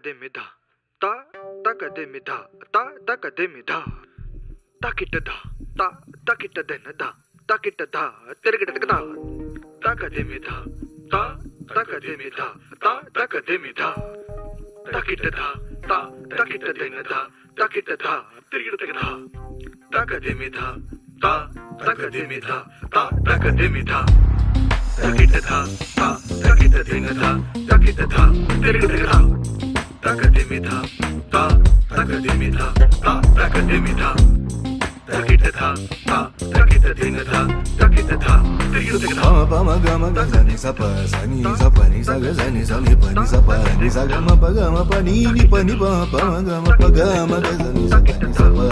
takademida ta takademida ta takademida takitda ta takitdenada takitda tirgidda takademida ta takademida ta takademida takitda ta takitdenada takitda tirgidda takademida ta takademida ta takademida takitda ta takitdenada takitda tirgidda takademida ta takademida ta takademida takitda ta takitdenada takitda tirgidda pama gama gani sapa sani sapa ni saga sani sani pani sapa ni saga ma paga ma pani ni pani pa pama gama paga ma gani sapa ni sapa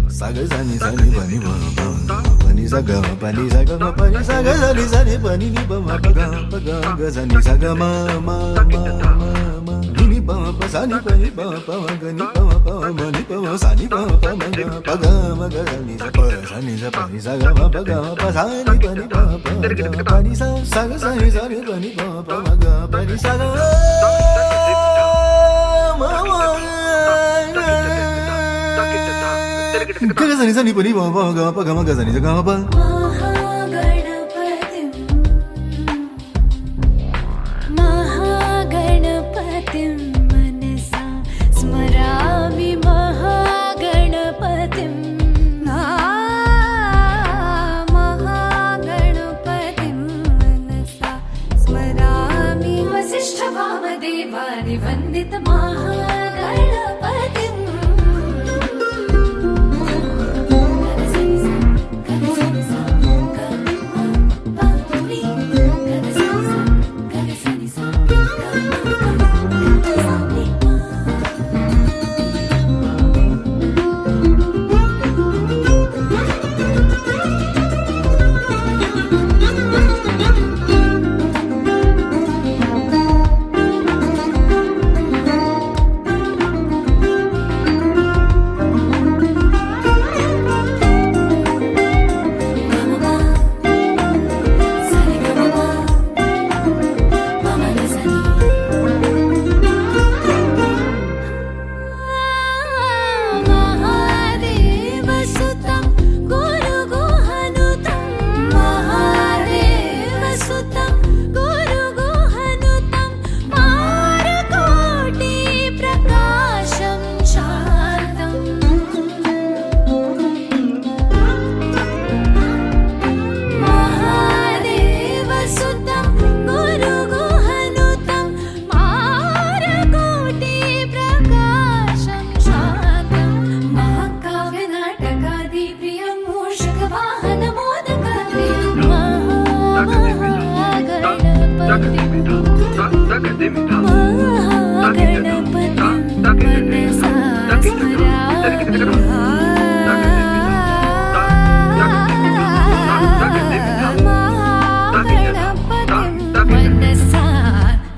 saga sani sani pani pa pani saga ma pani saga ma pani saga sani sani pani ni pa ma paga paga ga sani saga ma ni pa pa sani pani pa pa gani pa pa ma ni pa sani pa pa ma ga paga ma ga sani sapa ni saga ma paga pa sani pani pa pani sa saga sani sani pani pa pa ma ga pani saga ma ga sani sani pani pa pa ga pa ga ma ga sani saga ma pa देवानि वन्दित महागणपतिम्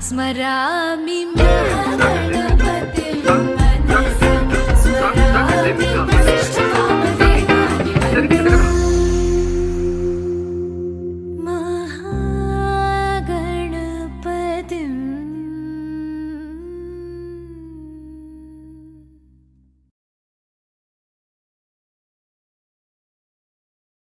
स्मरामि